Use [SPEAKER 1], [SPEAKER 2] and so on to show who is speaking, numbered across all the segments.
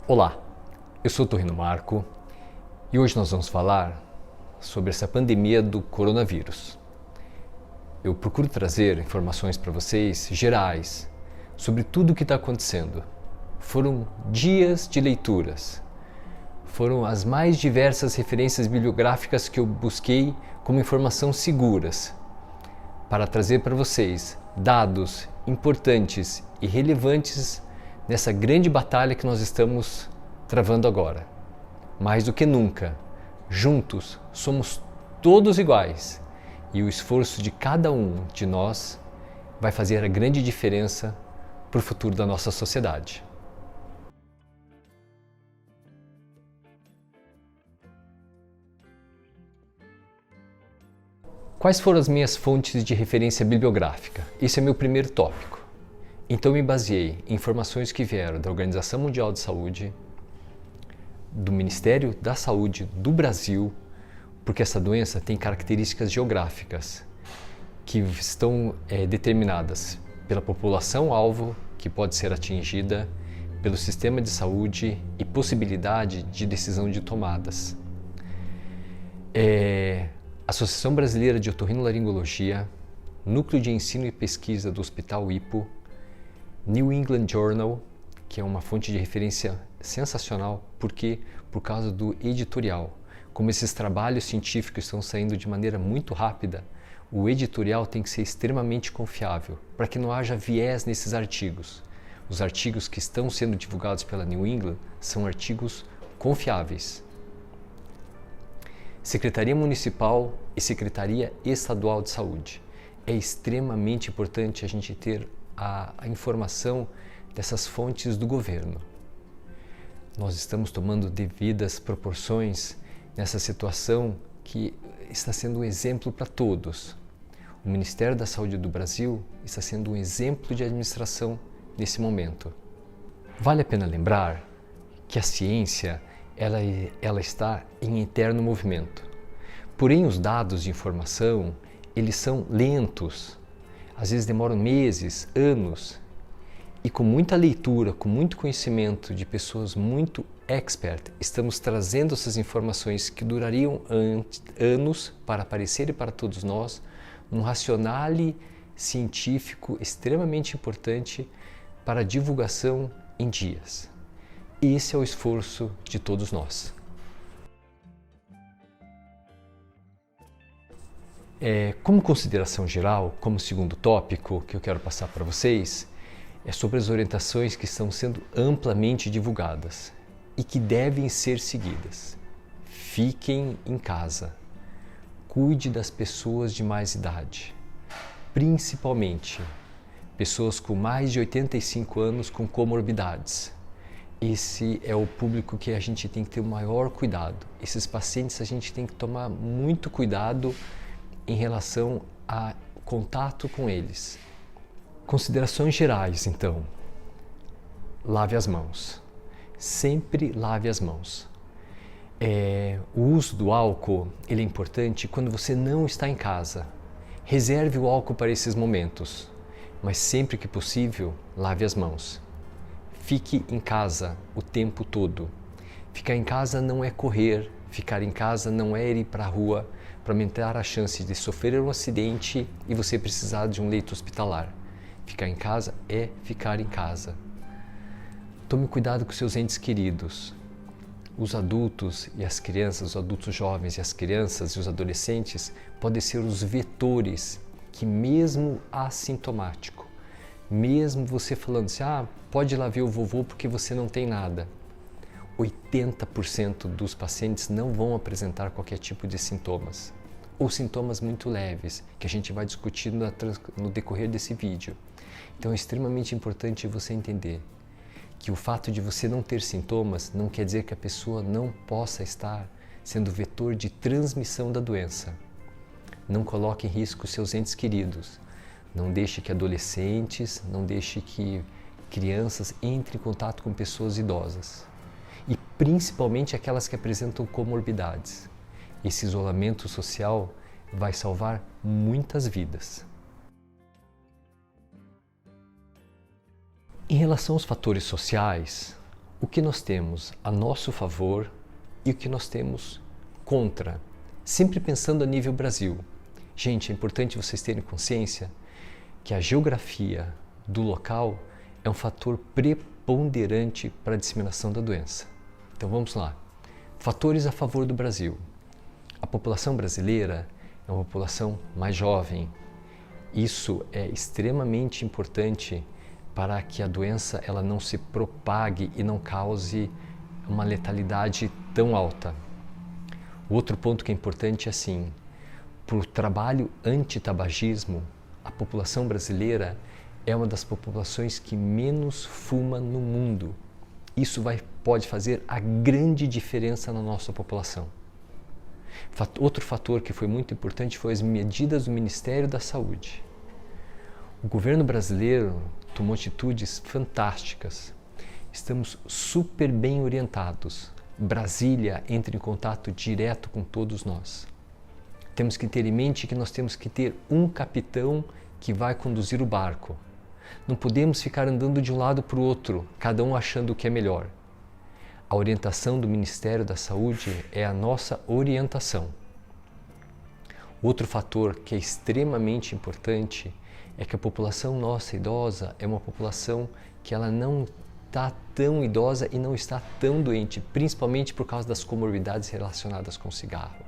[SPEAKER 1] Olá, eu sou o Torrino Marco e hoje nós vamos falar sobre essa pandemia do coronavírus. Eu procuro trazer informações para vocês gerais sobre tudo o que está acontecendo. Foram dias de leituras, foram as mais diversas referências bibliográficas que eu busquei como informação seguras para trazer para vocês dados importantes e relevantes nessa grande batalha que nós estamos travando agora. Mais do que nunca, juntos somos todos iguais e o esforço de cada um de nós vai fazer a grande diferença para o futuro da nossa sociedade. Quais foram as minhas fontes de referência bibliográfica? Esse é meu primeiro tópico. Então me baseei em informações que vieram da Organização Mundial de Saúde, do Ministério da Saúde do Brasil, porque essa doença tem características geográficas que estão determinadas pela população-alvo que pode ser atingida, pelo sistema de saúde e possibilidade de decisão de tomadas. Associação Brasileira de Otorrinolaringologia, Núcleo de Ensino e Pesquisa do Hospital Hippo, New England Journal, que é uma fonte de referência sensacional, porque por causa do editorial. Como esses trabalhos científicos estão saindo de maneira muito rápida, o editorial tem que ser extremamente confiável, para que não haja viés nesses artigos. Os artigos que estão sendo divulgados pela New England são artigos confiáveis. Secretaria Municipal e Secretaria Estadual de Saúde. É extremamente importante a gente ter a informação dessas fontes do governo. Nós estamos tomando devidas proporções nessa situação que está sendo um exemplo para todos. O Ministério da Saúde do Brasil está sendo um exemplo de administração nesse momento. Vale a pena lembrar que a ciência ela está em eterno movimento. Porém, os dados de informação, eles são lentos. Às vezes demoram meses, anos. E com muita leitura, com muito conhecimento de pessoas muito expert, estamos trazendo essas informações que durariam anos para aparecerem para todos nós, num racionale científico extremamente importante para a divulgação em dias. Esse é o esforço de todos nós. Como consideração geral, como segundo tópico que eu quero passar para vocês, é sobre as orientações que estão sendo amplamente divulgadas e que devem ser seguidas. Fiquem em casa. Cuide das pessoas de mais idade, principalmente pessoas com mais de 85 anos com comorbidades. Esse é o público que a gente tem que ter o maior cuidado. Esses pacientes a gente tem que tomar muito cuidado em relação a contato com eles. Considerações gerais, então. Lave as mãos. Sempre lave as mãos. O uso do álcool ele é importante quando você não está em casa. Reserve o álcool para esses momentos, mas sempre que possível, lave as mãos. Fique em casa o tempo todo. Ficar em casa não é correr, ficar em casa não é ir para a rua para aumentar a chance de sofrer um acidente e você precisar de um leito hospitalar. Ficar em casa é ficar em casa. Tome cuidado com seus entes queridos. Os adultos e as crianças, os adultos jovens e as crianças e os adolescentes podem ser os vetores que mesmo assintomático, mesmo você falando assim, pode ir lá ver o vovô porque você não tem nada. 80% dos pacientes não vão apresentar qualquer tipo de sintomas, ou sintomas muito leves, que a gente vai discutir no decorrer desse vídeo. Então é extremamente importante você entender que o fato de você não ter sintomas não quer dizer que a pessoa não possa estar sendo vetor de transmissão da doença. Não coloque em risco seus entes queridos. Não deixe que adolescentes, não deixe que crianças entrem em contato com pessoas idosas. E principalmente aquelas que apresentam comorbidades. Esse isolamento social vai salvar muitas vidas. Em relação aos fatores sociais, o que nós temos a nosso favor e o que nós temos contra, sempre pensando a nível Brasil. Gente, é importante vocês terem consciência que a geografia do local é um fator preponderante para a disseminação da doença. Então vamos lá. Fatores a favor do Brasil. A população brasileira é uma população mais jovem. Isso é extremamente importante para que a doença ela não se propague e não cause uma letalidade tão alta. O outro ponto que é importante é assim, para o trabalho anti-tabagismo, a população brasileira é uma das populações que menos fuma no mundo. Isso pode fazer a grande diferença na nossa população. Outro fator que foi muito importante foi as medidas do Ministério da Saúde. O governo brasileiro tomou atitudes fantásticas. Estamos super bem orientados. Brasília entra em contato direto com todos nós. Temos que ter em mente que nós temos que ter um capitão que vai conduzir o barco. Não podemos ficar andando de um lado para o outro, cada um achando o que é melhor. A orientação do Ministério da Saúde é a nossa orientação. Outro fator que é extremamente importante é que a população nossa idosa é uma população que ela não está tão idosa e não está tão doente, principalmente por causa das comorbidades relacionadas com o cigarro.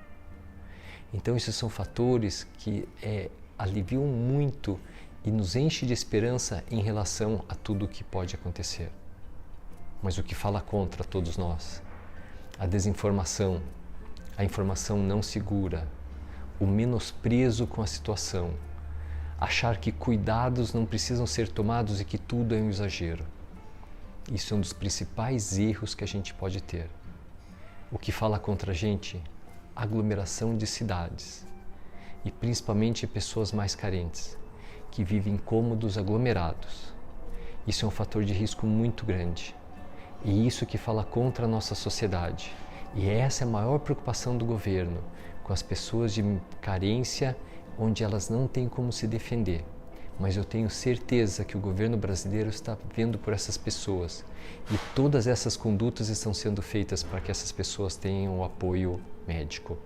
[SPEAKER 1] Então esses são fatores que aliviam muito e nos enche de esperança em relação a tudo o que pode acontecer. Mas o que fala contra todos nós? A desinformação, a informação não segura, o menosprezo com a situação, achar que cuidados não precisam ser tomados e que tudo é um exagero. Isso é um dos principais erros que a gente pode ter. O que fala contra a gente? Aglomeração de cidades e principalmente pessoas mais carentes, que vivem em cômodos aglomerados. Isso é um fator de risco muito grande e isso que fala contra a nossa sociedade. E essa é a maior preocupação do governo, com as pessoas de carência, onde elas não têm como se defender. Mas eu tenho certeza que o governo brasileiro está vendo por essas pessoas e todas essas condutas estão sendo feitas para que essas pessoas tenham o apoio médico.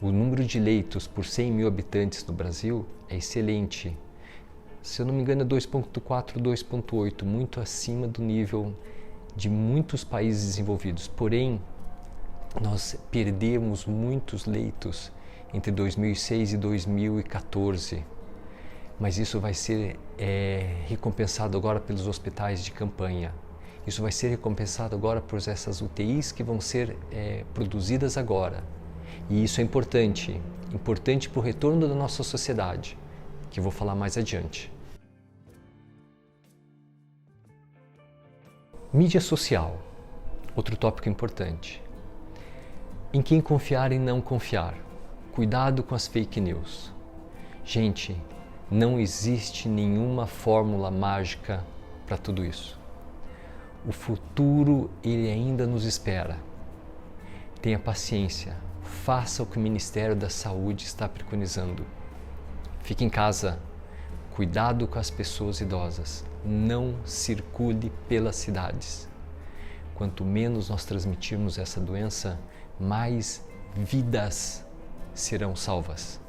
[SPEAKER 1] O número de leitos por 100 mil habitantes no Brasil é excelente. Se eu não me engano é 2,4, 2,8, muito acima do nível de muitos países desenvolvidos. Porém, nós perdemos muitos leitos entre 2006 e 2014. Mas isso vai ser recompensado agora pelos hospitais de campanha. Isso vai ser recompensado agora por essas UTIs que vão ser produzidas agora. E isso é importante para o retorno da nossa sociedade, que eu vou falar mais adiante. Mídia social, outro tópico importante. Em quem confiar e não confiar. Cuidado com as fake news. Gente, não existe nenhuma fórmula mágica para tudo isso. O futuro, ele ainda nos espera. Tenha paciência, faça o que o Ministério da Saúde está preconizando. Fique em casa, cuidado com as pessoas idosas, não circule pelas cidades. Quanto menos nós transmitirmos essa doença, mais vidas serão salvas.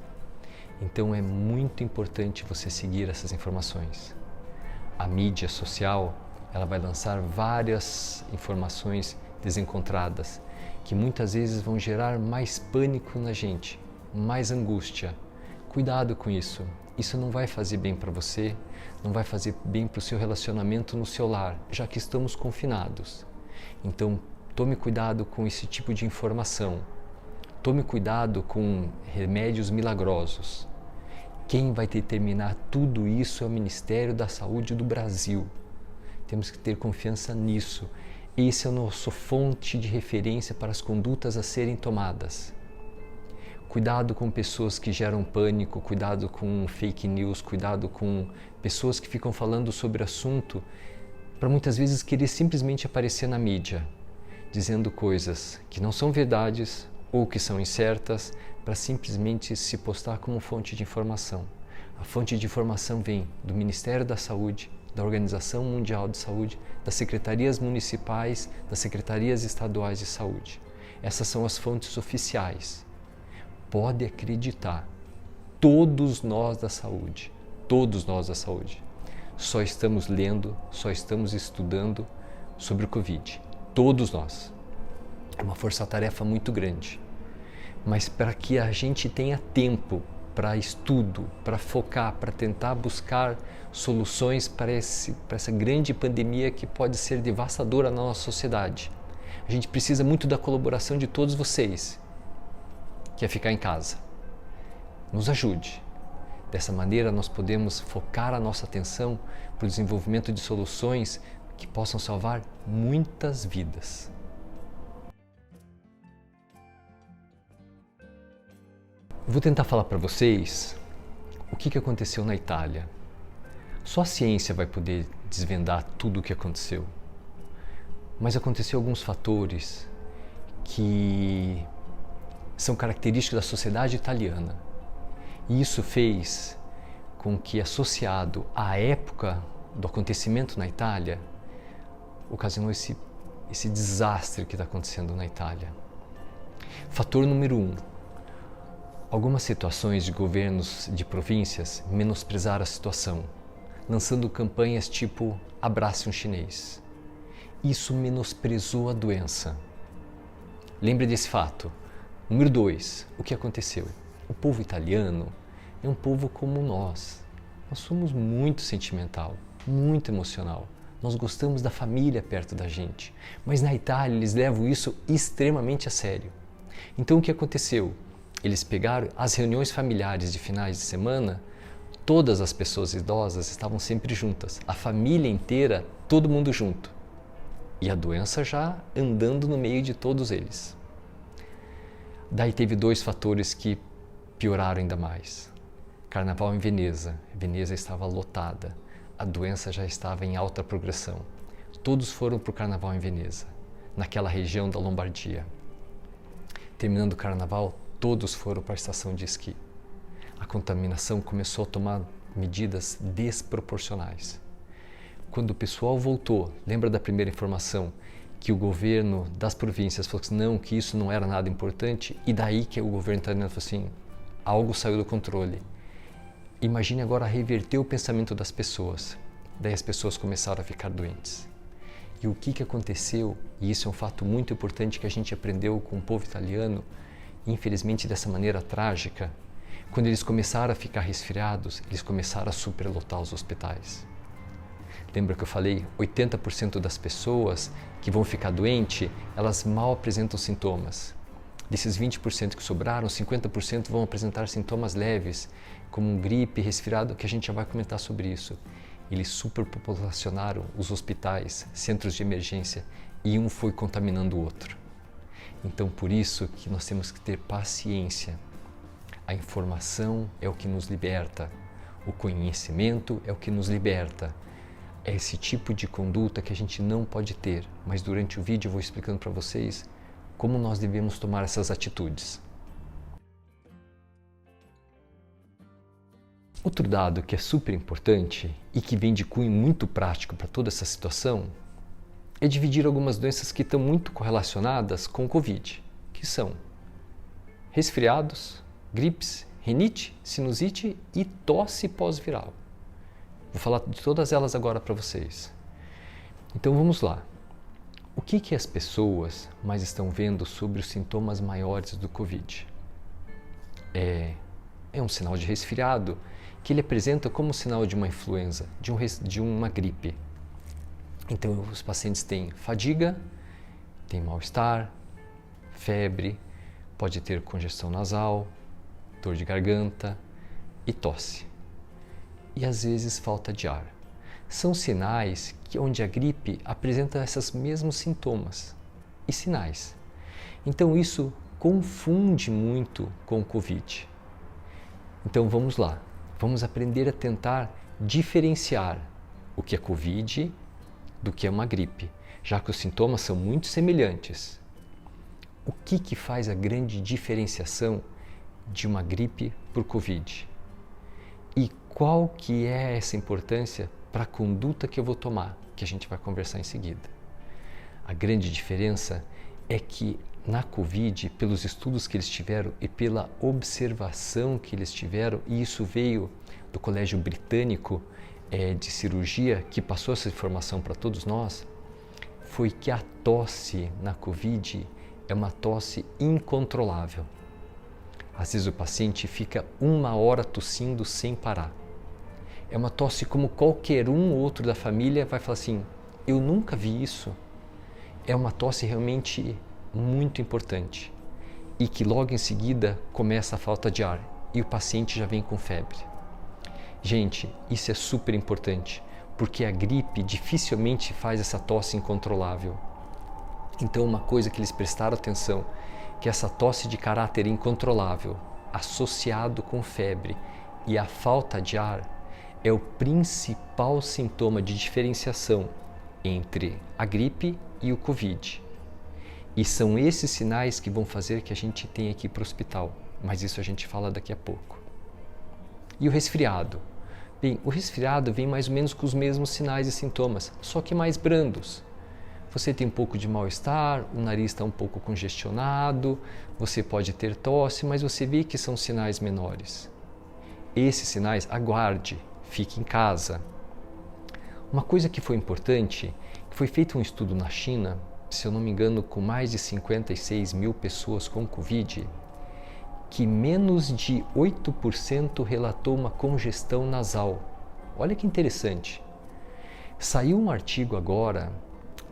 [SPEAKER 1] Então é muito importante você seguir essas informações. A mídia social, ela vai lançar várias informações desencontradas, que muitas vezes vão gerar mais pânico na gente, mais angústia. Cuidado com isso. Isso não vai fazer bem para você, não vai fazer bem para o seu relacionamento no seu lar, já que estamos confinados. Então, tome cuidado com esse tipo de informação. Tome cuidado com remédios milagrosos. Quem vai determinar tudo isso é o Ministério da Saúde do Brasil. Temos que ter confiança nisso. Esse é a nossa fonte de referência para as condutas a serem tomadas. Cuidado com pessoas que geram pânico, cuidado com fake news, cuidado com pessoas que ficam falando sobre assunto para muitas vezes querer simplesmente aparecer na mídia, dizendo coisas que não são verdades ou que são incertas, para simplesmente se postar como fonte de informação. A fonte de informação vem do Ministério da Saúde da Organização Mundial de Saúde, das secretarias municipais, das secretarias estaduais de saúde. Essas são as fontes oficiais. Pode acreditar, todos nós da saúde, só estamos lendo, só estamos estudando sobre o Covid. Todos nós. É uma força-tarefa muito grande. Mas para que a gente tenha tempo para estudo, para focar, para tentar buscar soluções para essa grande pandemia que pode ser devastadora na nossa sociedade, a gente precisa muito da colaboração de todos vocês, que é ficar em casa. Nos ajude. Dessa maneira nós podemos focar a nossa atenção para o desenvolvimento de soluções que possam salvar muitas vidas. Eu vou tentar falar para vocês o que aconteceu na Itália. Só a ciência vai poder desvendar tudo o que aconteceu. Mas aconteceu alguns fatores que são característicos da sociedade italiana. E isso fez com que, associado à época do acontecimento na Itália, ocasionou esse desastre que está acontecendo na Itália. Fator número 1. Algumas situações de governos de províncias menosprezaram a situação, lançando campanhas tipo "abrace um chinês". Isso menosprezou a doença. Lembre desse fato. Número 2. O que aconteceu? O povo italiano é um povo como nós. Nós somos muito sentimental, muito emocional. Nós gostamos da família perto da gente. Mas na Itália eles levam isso extremamente a sério. Então o que aconteceu? Eles pegaram as reuniões familiares de finais de semana, todas as pessoas idosas estavam sempre juntas, a família inteira, todo mundo junto. E a doença já andando no meio de todos eles. Daí teve 2 fatores que pioraram ainda mais. Carnaval em Veneza. Veneza estava lotada. A doença já estava em alta progressão. Todos foram para o Carnaval em Veneza, naquela região da Lombardia. Terminando o Carnaval, todos foram para a estação de esqui. A contaminação começou a tomar medidas desproporcionais. Quando o pessoal voltou, lembra da primeira informação, que o governo das províncias falou que não, que isso não era nada importante, e daí que o governo italiano falou assim, algo saiu do controle. Imagine agora reverter o pensamento das pessoas. Daí as pessoas começaram a ficar doentes. E o que aconteceu, e isso é um fato muito importante que a gente aprendeu com o povo italiano, infelizmente dessa maneira trágica, quando eles começaram a ficar resfriados, eles começaram a superlotar os hospitais. Lembra que eu falei, 80% das pessoas que vão ficar doentes, elas mal apresentam sintomas. Desses 20% que sobraram, 50% vão apresentar sintomas leves, como gripe, resfriado, que a gente já vai comentar sobre isso. Eles superpopulacionaram os hospitais, centros de emergência, e um foi contaminando o outro. Então, por isso que nós temos que ter paciência. A informação é o que nos liberta. O conhecimento é o que nos liberta. É esse tipo de conduta que a gente não pode ter. Mas durante o vídeo eu vou explicando para vocês como nós devemos tomar essas atitudes. Outro dado que é super importante e que vem de cunho muito prático para toda essa situação é dividir algumas doenças que estão muito correlacionadas com o Covid, que são resfriados, gripes, rinite, sinusite e tosse pós-viral. Vou falar de todas elas agora para vocês. Então vamos lá. O que as pessoas mais estão vendo sobre os sintomas maiores do Covid? É um sinal de resfriado que ele apresenta como sinal de uma influenza, de uma gripe. Então os pacientes têm fadiga, têm mal-estar, febre, pode ter congestão nasal, dor de garganta e tosse. E às vezes falta de ar. São sinais onde a gripe apresenta esses mesmos sintomas e sinais. Então isso confunde muito com o Covid. Então vamos lá, vamos aprender a tentar diferenciar o que é Covid do que é uma gripe, já que os sintomas são muito semelhantes. O que faz a grande diferenciação de uma gripe por Covid? E qual que é essa importância para a conduta que eu vou tomar, que a gente vai conversar em seguida. A grande diferença é que na Covid, pelos estudos que eles tiveram e pela observação que eles tiveram, e isso veio do Colégio Britânico de Cirurgia, que passou essa informação para todos nós, foi que a tosse na Covid é uma tosse incontrolável. Às vezes o paciente fica 1 hora tossindo sem parar. É uma tosse como qualquer outro da família vai falar assim, eu nunca vi isso. É uma tosse realmente muito importante e que logo em seguida começa a falta de ar e o paciente já vem com febre. Gente, isso é super importante porque a gripe dificilmente faz essa tosse incontrolável. Então uma coisa que eles prestaram atenção, que essa tosse de caráter incontrolável associado com febre e a falta de ar é o principal sintoma de diferenciação entre a gripe e o Covid. E são esses sinais que vão fazer que a gente tenha que ir para o hospital, mas isso a gente fala daqui a pouco. E o resfriado? Bem, o resfriado vem mais ou menos com os mesmos sinais e sintomas, só que mais brandos. Você tem um pouco de mal-estar, o nariz está um pouco congestionado, você pode ter tosse, mas você vê que são sinais menores. Esses sinais, aguarde, fique em casa. Uma coisa que foi importante, foi feito um estudo na China, se eu não me engano, com mais de 56 mil pessoas com Covid, que menos de 8% relatou uma congestão nasal. Olha que interessante. Saiu um artigo agora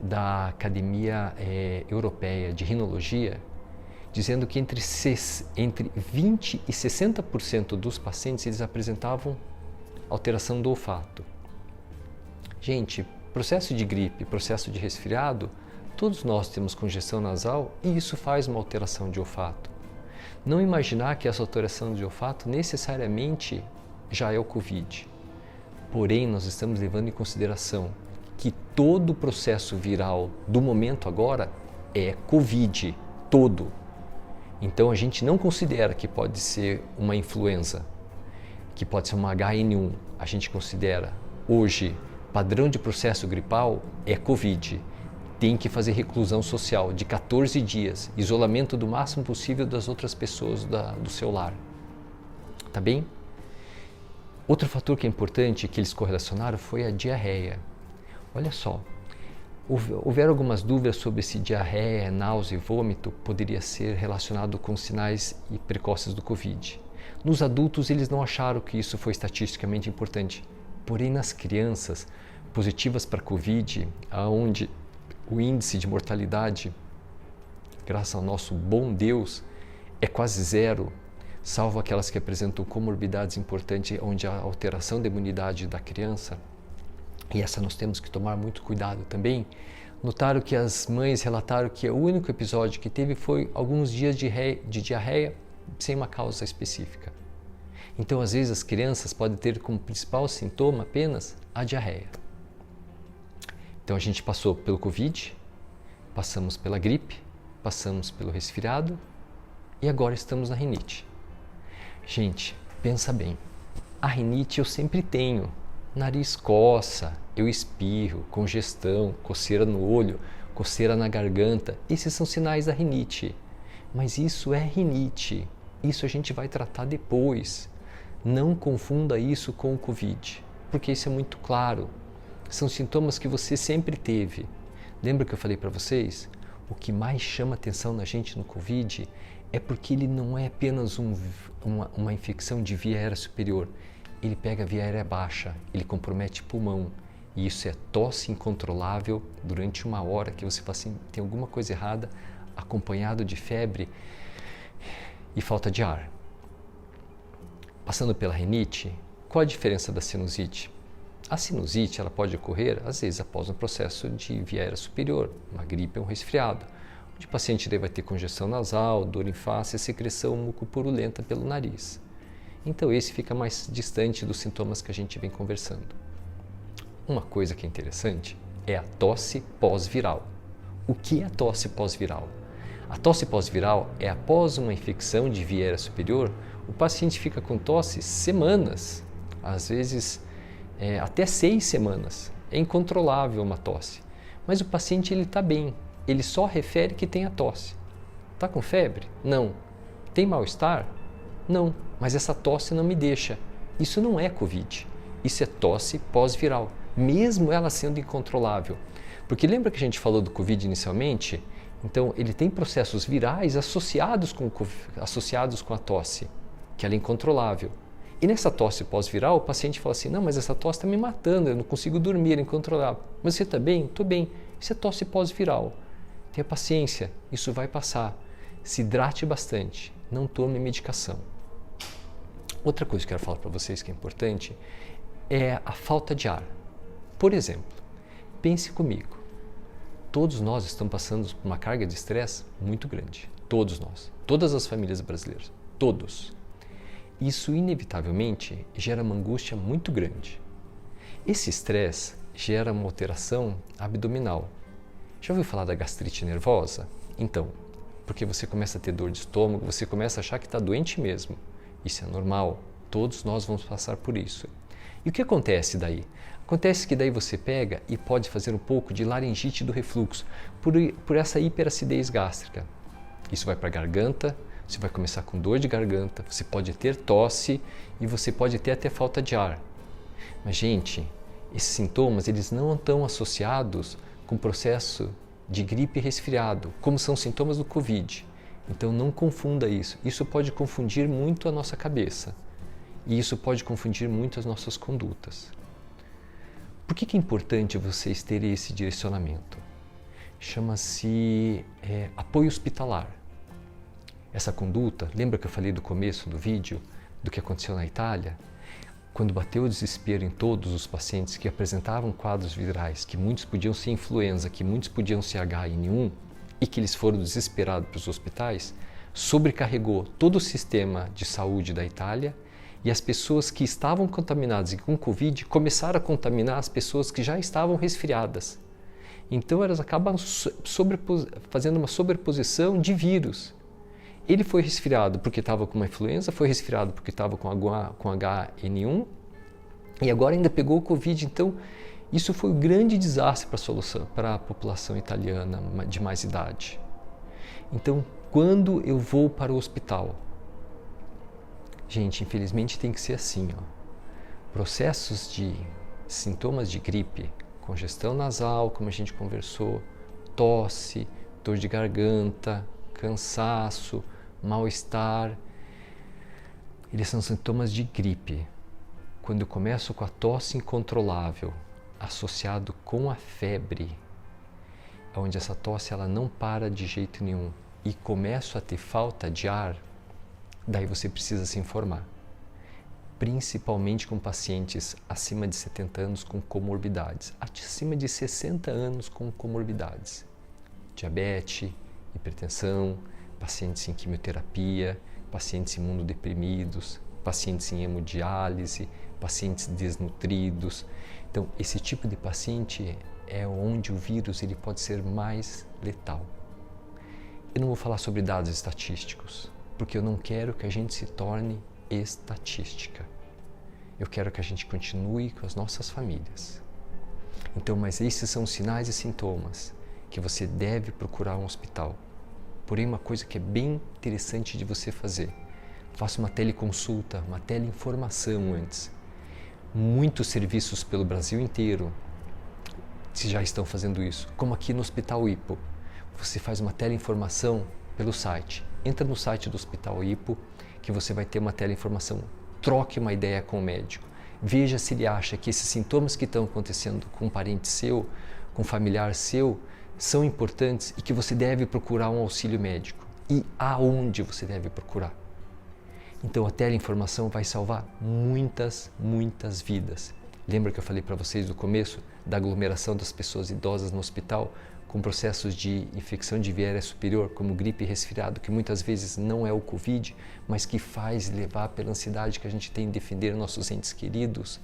[SPEAKER 1] da Academia Europeia de Rinologia, dizendo que entre 20% e 60% dos pacientes eles apresentavam alteração do olfato. Gente, processo de gripe, processo de resfriado, todos nós temos congestão nasal e isso faz uma alteração de olfato. Não imaginar que essa alteração de olfato necessariamente já é o Covid. Porém, nós estamos levando em consideração que todo o processo viral do momento agora é Covid, todo. Então a gente não considera que pode ser uma influenza, que pode ser uma HN1. A gente considera hoje padrão de processo gripal é Covid. Tem que fazer reclusão social de 14 dias, isolamento do máximo possível das outras pessoas do seu lar. Tá bem? Outro fator que é importante que eles correlacionaram foi a diarreia. Olha só, houveram algumas dúvidas sobre se diarreia, náusea e vômito poderia ser relacionado com sinais precoces do Covid. Nos adultos eles não acharam que isso foi estatisticamente importante, porém nas crianças positivas para Covid, onde o índice de mortalidade, graças ao nosso bom Deus, é quase zero, salvo aquelas que apresentam comorbidades importantes, onde a alteração da imunidade da criança, e essa nós temos que tomar muito cuidado também, notaram que as mães relataram que o único episódio que teve foi alguns dias de diarreia sem uma causa específica. Então, às vezes, as crianças podem ter como principal sintoma apenas a diarreia. Então, a gente passou pelo Covid, passamos pela gripe, passamos pelo resfriado e agora estamos na rinite. Gente, pensa bem, a rinite eu sempre tenho. Nariz coça, eu espirro, congestão, coceira no olho, coceira na garganta. Esses são sinais da rinite. Mas isso é rinite. Isso a gente vai tratar depois. Não confunda isso com o Covid, porque isso é muito claro. São sintomas que você sempre teve. Lembra que eu falei para vocês? O que mais chama atenção na gente no Covid é porque ele não é apenas uma infecção de via aérea superior. Ele pega a via aérea baixa, ele compromete pulmão. E isso é tosse incontrolável durante 1 hora, que você fala assim, tem alguma coisa errada, acompanhado de febre e falta de ar. Passando pela rinite, qual a diferença da sinusite? A sinusite ela pode ocorrer, às vezes, após um processo de via aérea superior, uma gripe ou um resfriado, onde o paciente vai ter congestão nasal, dor em face e secreção mucopurulenta pelo nariz. Então, esse fica mais distante dos sintomas que a gente vem conversando. Uma coisa que é interessante é a tosse pós-viral. O que é a tosse pós-viral? A tosse pós-viral é após uma infecção de via aérea superior, o paciente fica com tosse semanas, às vezes até 6 semanas. É incontrolável uma tosse. Mas o paciente está bem, ele só refere que tem a tosse. Está com febre? Não. Tem mal-estar? Não, mas essa tosse não me deixa. Isso não é Covid, isso é tosse pós-viral, mesmo ela sendo incontrolável. Porque lembra que a gente falou do Covid inicialmente? Então ele tem processos virais associados com a tosse, que ela é incontrolável. E nessa tosse pós-viral, o paciente fala assim, não, mas essa tosse está me matando, eu não consigo dormir, é incontrolável. Mas você está bem? Estou bem. Isso é tosse pós-viral. Tenha paciência, isso vai passar. Se hidrate bastante, não tome medicação. Outra coisa que eu quero falar para vocês que é importante é a falta de ar. Por exemplo, pense comigo, todos nós estamos passando por uma carga de estresse muito grande. Todos nós, todas as famílias brasileiras, todos. Isso inevitavelmente gera uma angústia muito grande. Esse estresse gera uma alteração abdominal. Já ouviu falar da gastrite nervosa? Então, porque você começa a ter dor de estômago, você começa a achar que está doente mesmo. Isso é normal, todos nós vamos passar por isso. E o que acontece daí? Acontece que daí você pega e pode fazer um pouco de laringite do refluxo, por essa hiperacidez gástrica. Isso vai para a garganta, você vai começar com dor de garganta, você pode ter tosse e você pode ter até falta de ar. Mas, gente, esses sintomas eles não estão associados com o processo de gripe e resfriado, como são sintomas do Covid. Então não confunda isso. Isso pode confundir muito a nossa cabeça e isso pode confundir muito as nossas condutas. Por que é importante vocês terem esse direcionamento? Chama-se apoio hospitalar. Essa conduta, lembra que eu falei do começo do vídeo, do que aconteceu na Itália? Quando bateu o desespero em todos os pacientes que apresentavam quadros virais, que muitos podiam ser influenza, que muitos podiam ser H1N1, e que eles foram desesperados para os hospitais, sobrecarregou todo o sistema de saúde da Itália e as pessoas que estavam contaminadas e com Covid começaram a contaminar as pessoas que já estavam resfriadas. Então elas acabam fazendo uma sobreposição de vírus. Ele foi resfriado porque estava com uma influenza, foi resfriado porque estava com H1N1 e agora ainda pegou o Covid. Então, isso foi um grande desastre para a população italiana de mais idade. Então, quando eu vou para o hospital, gente, infelizmente tem que ser assim, ó. Processos de sintomas de gripe, congestão nasal, como a gente conversou, tosse, dor de garganta, cansaço, mal-estar, eles são sintomas de gripe. Quando eu começo com a tosse incontrolável, associado com a febre, onde essa tosse ela não para de jeito nenhum e começo a ter falta de ar, daí você precisa se informar. Principalmente com pacientes acima de 70 anos com comorbidades, acima de 60 anos com comorbidades, diabetes, hipertensão, pacientes em quimioterapia, pacientes imunodeprimidos, pacientes em hemodiálise, pacientes desnutridos. Então, esse tipo de paciente é onde o vírus ele pode ser mais letal. Eu não vou falar sobre dados estatísticos, porque eu não quero que a gente se torne estatística. Eu quero que a gente continue com as nossas famílias. Então, mas esses são sinais e sintomas que você deve procurar um hospital. Porém, uma coisa que é bem interessante de você fazer, faça uma teleconsulta, uma teleinformação antes. Muitos serviços pelo Brasil inteiro já estão fazendo isso, como aqui no Hospital Hippo. Você faz uma teleinformação pelo site. Entra no site do Hospital Hippo, que você vai ter uma teleinformação. Troque uma ideia com o médico. Veja se ele acha que esses sintomas que estão acontecendo com um parente seu, com um familiar seu, são importantes e que você deve procurar um auxílio médico. E aonde você deve procurar. Então a teleinformação vai salvar muitas vidas. Lembra que eu falei para vocês no começo da aglomeração das pessoas idosas no hospital com processos de infecção de via aérea superior, como gripe e resfriado, que muitas vezes não é o Covid, mas que faz levar pela ansiedade que a gente tem em defender nossos entes queridos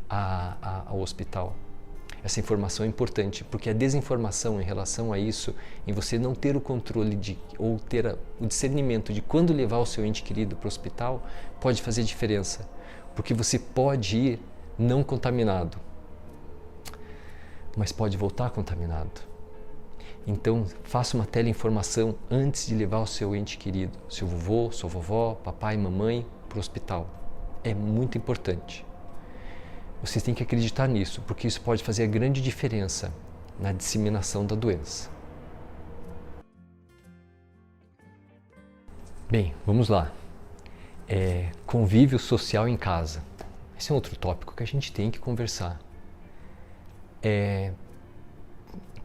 [SPEAKER 1] ao hospital. Essa informação é importante, porque a desinformação em relação a isso, em você não ter o controle ou ter o discernimento de quando levar o seu ente querido para o hospital, pode fazer diferença. Porque você pode ir não contaminado, mas pode voltar contaminado. Então, faça uma teleinformação antes de levar o seu ente querido, seu vovô, sua vovó, papai, mamãe, para o hospital. É muito importante. Vocês têm que acreditar nisso, porque isso pode fazer a grande diferença na disseminação da doença. Bem, vamos lá. Convívio social em casa. Esse é um outro tópico que a gente tem que conversar.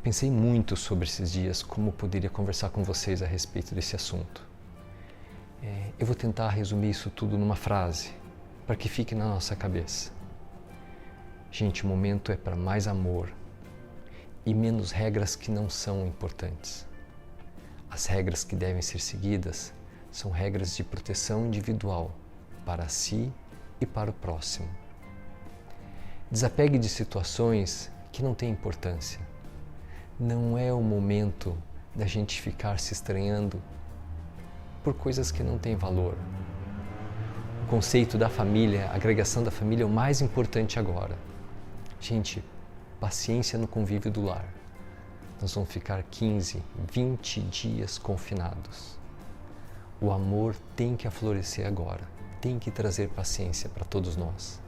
[SPEAKER 1] Pensei muito sobre esses dias como poderia conversar com vocês a respeito desse assunto. Eu vou tentar resumir isso tudo numa frase, para que fique na nossa cabeça. Gente, o momento é para mais amor e menos regras que não são importantes. As regras que devem ser seguidas são regras de proteção individual para si e para o próximo. Desapegue de situações que não têm importância. Não é o momento da gente ficar se estranhando por coisas que não têm valor. O conceito da família, a agregação da família é o mais importante agora. Gente, paciência no convívio do lar. Nós vamos ficar 15, 20 dias confinados. O amor tem que aflorescer agora, tem que trazer paciência para todos nós.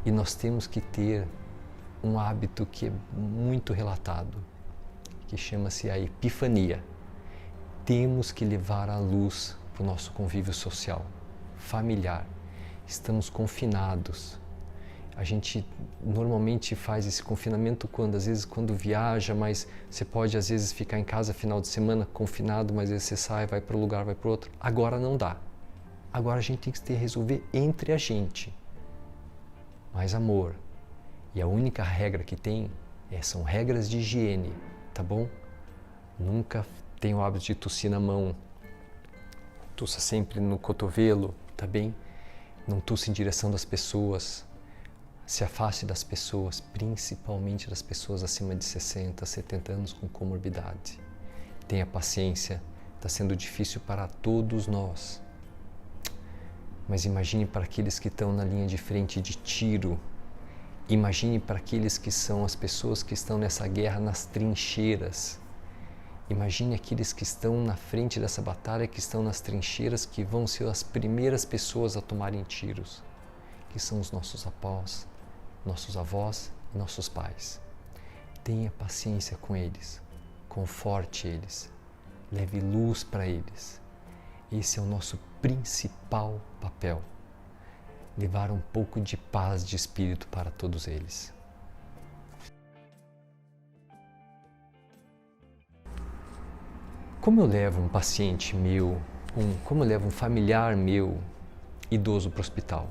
[SPEAKER 1] E nós temos que ter um hábito que é muito relatado, que chama-se a epifania. Temos que levar a luz para o nosso convívio social, familiar. Estamos confinados. A gente normalmente faz esse confinamento às vezes quando viaja, mas você pode às vezes ficar em casa final de semana confinado, mas às vezes você sai, vai para um lugar, vai para o outro. Agora não dá. Agora a gente tem que resolver entre a gente. Mais amor. E a única regra que tem são regras de higiene, tá bom? Nunca tenha o hábito de tossir na mão. Tussa sempre no cotovelo, tá bem? Não tussa em direção das pessoas. Se afaste das pessoas, principalmente das pessoas acima de 60, 70 anos com comorbidade. Tenha paciência, está sendo difícil para todos nós. Mas imagine para aqueles que estão na linha de frente de tiro. Imagine para aqueles que são as pessoas que estão nessa guerra nas trincheiras. Imagine aqueles que estão na frente dessa batalha, que estão nas trincheiras, que vão ser as primeiras pessoas a tomarem tiros, que são os nossos após, nossos avós e nossos pais. Tenha paciência com eles, conforte eles, leve luz para eles. Esse é o nosso principal papel, levar um pouco de paz de espírito para todos eles. Como eu levo um paciente meu, como eu levo um familiar meu idoso para o hospital?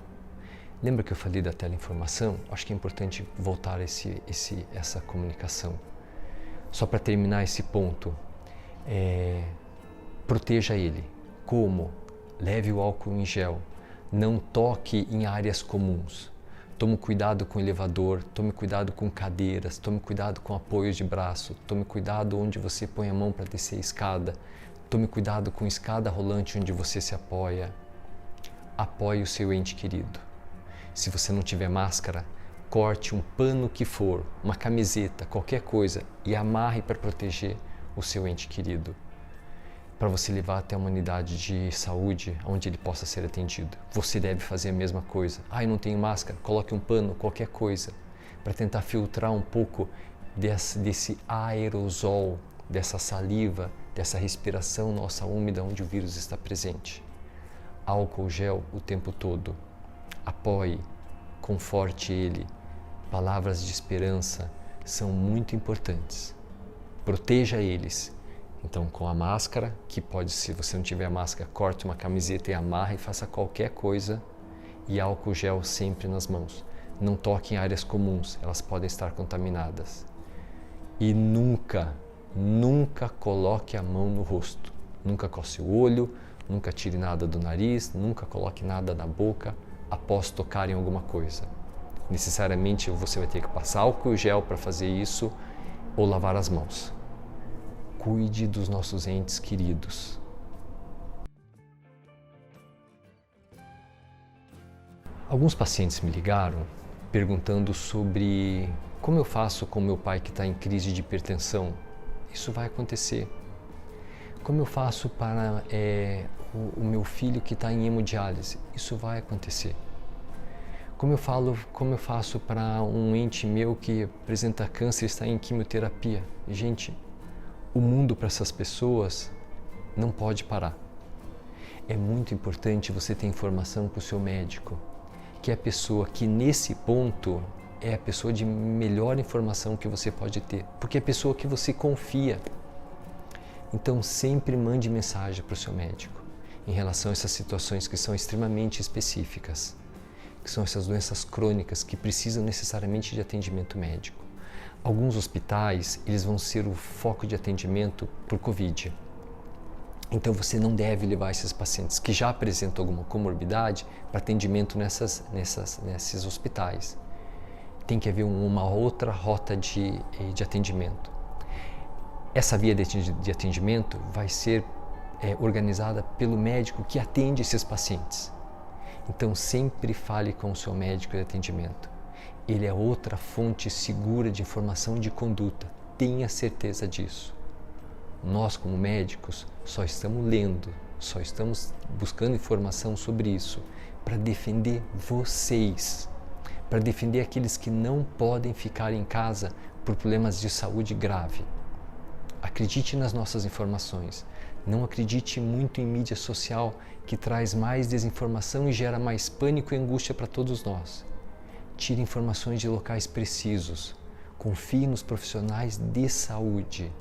[SPEAKER 1] Lembra que eu falei da teleinformação? Acho que é importante voltar essa comunicação. Só para terminar esse ponto, proteja ele. Como? Leve o álcool em gel. Não toque em áreas comuns. Tome cuidado com o elevador, tome cuidado com cadeiras, tome cuidado com apoios de braço, tome cuidado onde você põe a mão para descer a escada, tome cuidado com escada rolante onde você se apoia. Apoie o seu ente querido. Se você não tiver máscara, corte um pano que for, uma camiseta, qualquer coisa e amarre para proteger o seu ente querido, para você levar até uma unidade de saúde onde ele possa ser atendido. Você deve fazer a mesma coisa. Eu não tenho máscara, coloque um pano, qualquer coisa, para tentar filtrar um pouco desse aerosol, dessa saliva, dessa respiração nossa úmida onde o vírus está presente. Álcool gel o tempo todo. Apoie, conforte ele. Palavras de esperança são muito importantes. Proteja eles. Então, com a máscara, que pode, se você não tiver máscara, corte uma camiseta e amarre e faça qualquer coisa. E álcool gel sempre nas mãos. Não toque em áreas comuns, elas podem estar contaminadas. E nunca coloque a mão no rosto. Nunca coce o olho, nunca tire nada do nariz, nunca coloque nada na boca após tocar em alguma coisa. Necessariamente você vai ter que passar álcool gel para fazer isso ou lavar as mãos. Cuide dos nossos entes queridos. Alguns pacientes me ligaram perguntando sobre como eu faço com meu pai que está em crise de hipertensão. Isso vai acontecer. Como eu faço para o meu filho que está em hemodiálise? Isso vai acontecer. Como eu faço para um ente meu que apresenta câncer e está em quimioterapia? Gente, o mundo para essas pessoas não pode parar. É muito importante você ter informação com o seu médico, que é a pessoa que nesse ponto é a pessoa de melhor informação que você pode ter, porque é a pessoa que você confia. Então sempre mande mensagem para o seu médico em relação a essas situações que são extremamente específicas, que são essas doenças crônicas que precisam necessariamente de atendimento médico. Alguns hospitais, eles vão ser o foco de atendimento por Covid. Então você não deve levar esses pacientes que já apresentam alguma comorbidade para atendimento nesses hospitais. Tem que haver uma outra rota de atendimento. Essa via de atendimento vai ser organizada pelo médico que atende esses pacientes. Então sempre fale com o seu médico de atendimento. Ele é outra fonte segura de informação de conduta. Tenha certeza disso. Nós, como médicos, só estamos lendo, só estamos buscando informação sobre isso para defender vocês, para defender aqueles que não podem ficar em casa por problemas de saúde grave. Acredite nas nossas informações. Não acredite muito em mídia social que traz mais desinformação e gera mais pânico e angústia para todos nós. Tire informações de locais precisos. Confie nos profissionais de saúde.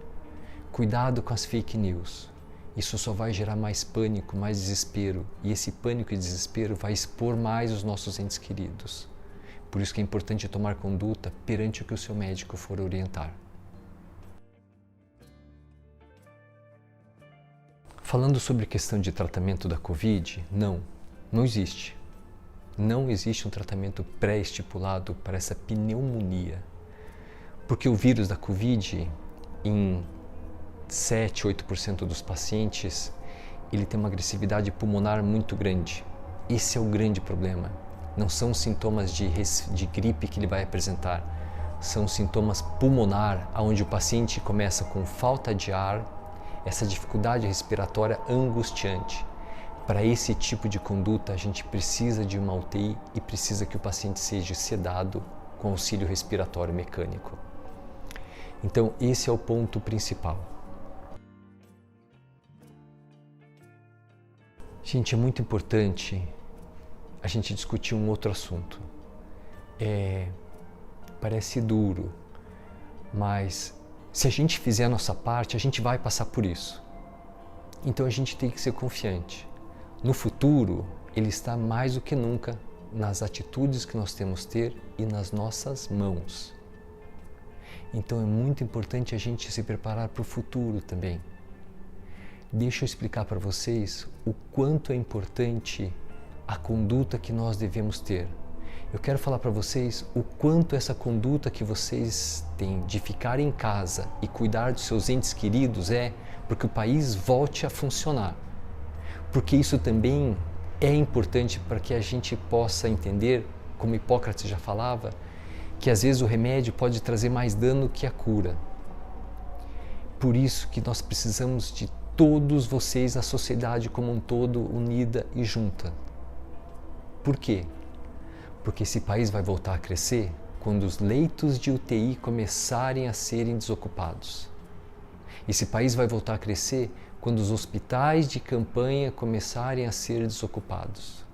[SPEAKER 1] Cuidado com as fake news. Isso só vai gerar mais pânico, mais desespero. E esse pânico e desespero vai expor mais os nossos entes queridos. Por isso que é importante tomar conduta perante o que o seu médico for orientar. Falando sobre a questão de tratamento da Covid, não existe. Não existe um tratamento pré-estipulado para essa pneumonia. Porque o vírus da Covid, em 7, 8% dos pacientes, ele tem uma agressividade pulmonar muito grande. Esse é o grande problema. Não são sintomas de gripe que ele vai apresentar. São sintomas pulmonar, onde o paciente começa com falta de ar, essa dificuldade respiratória angustiante. Para esse tipo de conduta, a gente precisa de uma UTI e precisa que o paciente seja sedado com auxílio respiratório mecânico. Então, esse é o ponto principal. Gente, é muito importante a gente discutir um outro assunto. Parece duro, mas se a gente fizer a nossa parte, a gente vai passar por isso. Então a gente tem que ser confiante. No futuro, ele está mais do que nunca nas atitudes que nós temos que ter e nas nossas mãos. Então é muito importante a gente se preparar para o futuro também. Deixa eu explicar para vocês o quanto é importante a conduta que nós devemos ter. Eu quero falar para vocês o quanto essa conduta que vocês têm de ficar em casa e cuidar dos seus entes queridos porque o país volte a funcionar. Porque isso também é importante para que a gente possa entender, como Hipócrates já falava, que às vezes o remédio pode trazer mais dano que a cura. Por isso que nós precisamos de todos vocês, a sociedade como um todo, unida e junta. Por quê? Porque esse país vai voltar a crescer quando os leitos de UTI começarem a serem desocupados. Esse país vai voltar a crescer quando os hospitais de campanha começarem a ser desocupados.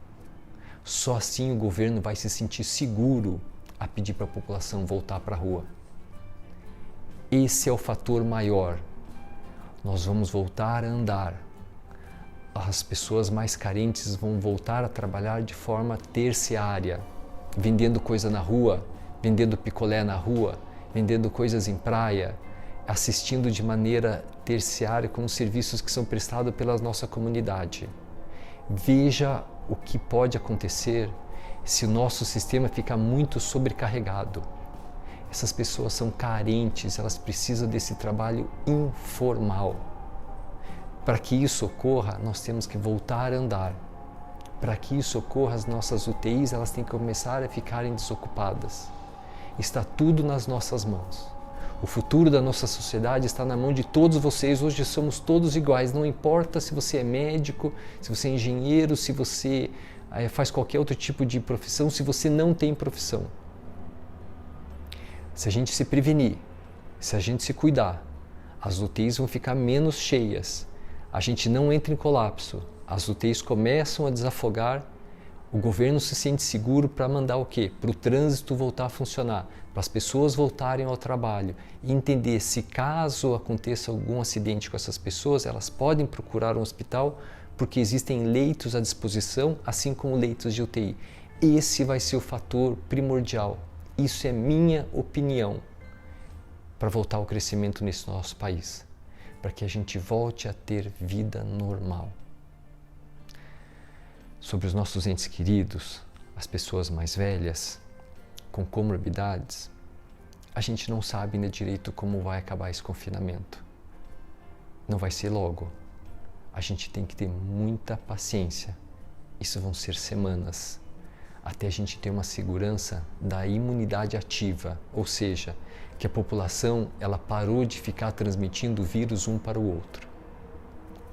[SPEAKER 1] Só assim o governo vai se sentir seguro a pedir para a população voltar para a rua. Esse é o fator maior. Nós vamos voltar a andar. As pessoas mais carentes vão voltar a trabalhar de forma terciária, vendendo coisa na rua, vendendo picolé na rua, vendendo coisas em praia, assistindo de maneira terciária com os serviços que são prestados pela nossa comunidade. Veja o que pode acontecer se o nosso sistema ficar muito sobrecarregado. Essas pessoas são carentes, elas precisam desse trabalho informal. Para que isso ocorra, nós temos que voltar a andar. Para que isso ocorra, as nossas UTIs elas têm que começar a ficarem desocupadas. Está tudo nas nossas mãos. O futuro da nossa sociedade está na mão de todos vocês. Hoje somos todos iguais. Não importa se você é médico, se você é engenheiro, se você faz qualquer outro tipo de profissão, se você não tem profissão. Se a gente se prevenir, se a gente se cuidar, as UTIs vão ficar menos cheias. A gente não entra em colapso. As UTIs começam a desafogar. O governo se sente seguro para mandar o quê? Para o trânsito voltar a funcionar, para as pessoas voltarem ao trabalho e entender se caso aconteça algum acidente com essas pessoas, elas podem procurar um hospital porque existem leitos à disposição, assim como leitos de UTI. Esse vai ser o fator primordial. Isso é minha opinião para voltar ao crescimento nesse nosso país, para que a gente volte a ter vida normal. Sobre os nossos entes queridos, as pessoas mais velhas, com comorbidades, a gente não sabe ainda direito como vai acabar esse confinamento. Não vai ser logo. A gente tem que ter muita paciência. Isso vão ser semanas, até a gente ter uma segurança da imunidade ativa, ou seja, que a população ela parou de ficar transmitindo o vírus um para o outro.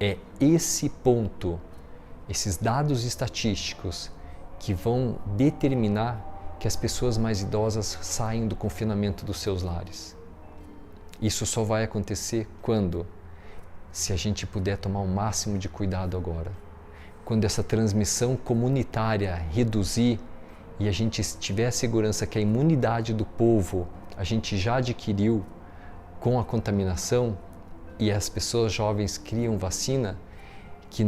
[SPEAKER 1] É esse ponto, esses dados estatísticos que vão determinar que as pessoas mais idosas saiam do confinamento dos seus lares. Isso só vai acontecer quando? Se a gente puder tomar o máximo de cuidado agora. Quando essa transmissão comunitária reduzir e a gente tiver a segurança que a imunidade do povo a gente já adquiriu com a contaminação e as pessoas jovens criam vacina, que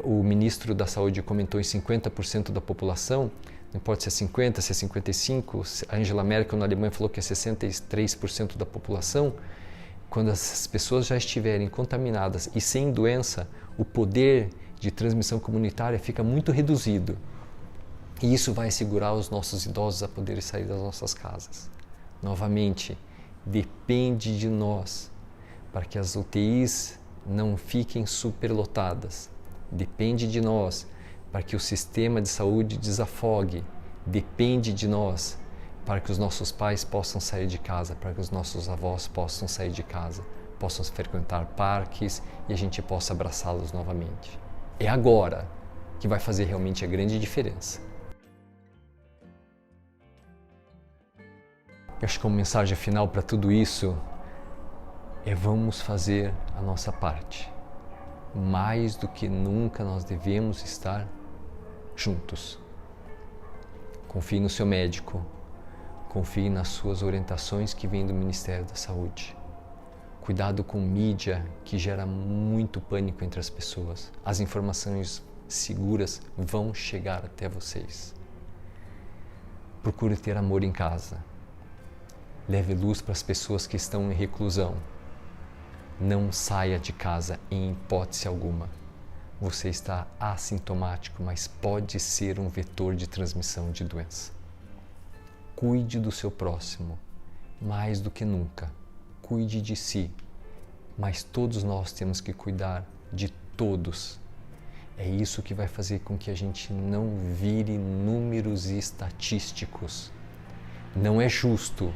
[SPEAKER 1] o ministro da Saúde comentou em 50% da população, não importa se é 50%, se é 55%, a Angela Merkel na Alemanha falou que é 63% da população, quando as pessoas já estiverem contaminadas e sem doença, o poder de transmissão comunitária fica muito reduzido. E isso vai segurar os nossos idosos a poderem sair das nossas casas. Novamente, depende de nós para que as UTIs não fiquem superlotadas. Depende de nós para que o sistema de saúde desafogue. Depende de nós para que os nossos pais possam sair de casa, para que os nossos avós possam sair de casa, possam frequentar parques e a gente possa abraçá-los novamente. É agora que vai fazer realmente a grande diferença. Eu acho que uma mensagem final para tudo isso é: vamos fazer a nossa parte. Mais do que nunca nós devemos estar juntos. Confie no seu médico, confie nas suas orientações que vêm do Ministério da Saúde. Cuidado com mídia que gera muito pânico entre as pessoas. As informações seguras vão chegar até vocês. Procure ter amor em casa. Leve luz para as pessoas que estão em reclusão. Não saia de casa em hipótese alguma. Você está assintomático, mas pode ser um vetor de transmissão de doença. Cuide do seu próximo, mais do que nunca. Cuide de si, mas todos nós temos que cuidar de todos. É isso que vai fazer com que a gente não vire números estatísticos. Não é justo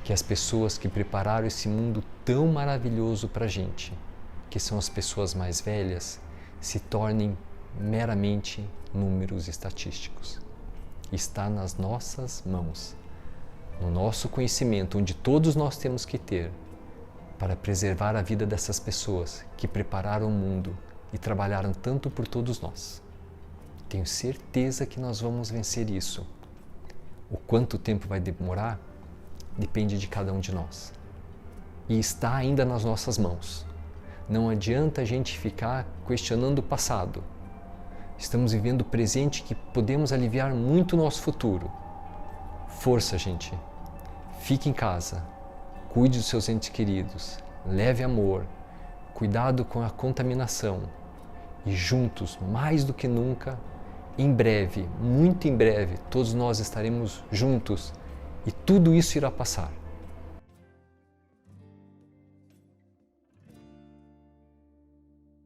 [SPEAKER 1] que as pessoas que prepararam esse mundo tão maravilhoso para a gente, que são as pessoas mais velhas, se tornem meramente números estatísticos. Está nas nossas mãos, no nosso conhecimento, onde todos nós temos que ter, para preservar a vida dessas pessoas que prepararam o mundo e trabalharam tanto por todos nós. Tenho certeza que nós vamos vencer isso. O quanto tempo vai demorar depende de cada um de nós. E está ainda nas nossas mãos. Não adianta a gente ficar questionando o passado. Estamos vivendo o presente que podemos aliviar muito o nosso futuro. Força, gente. Fique em casa. Cuide dos seus entes queridos. Leve amor. Cuidado com a contaminação. E juntos, mais do que nunca, em breve, muito em breve, todos nós estaremos juntos. E tudo isso irá passar.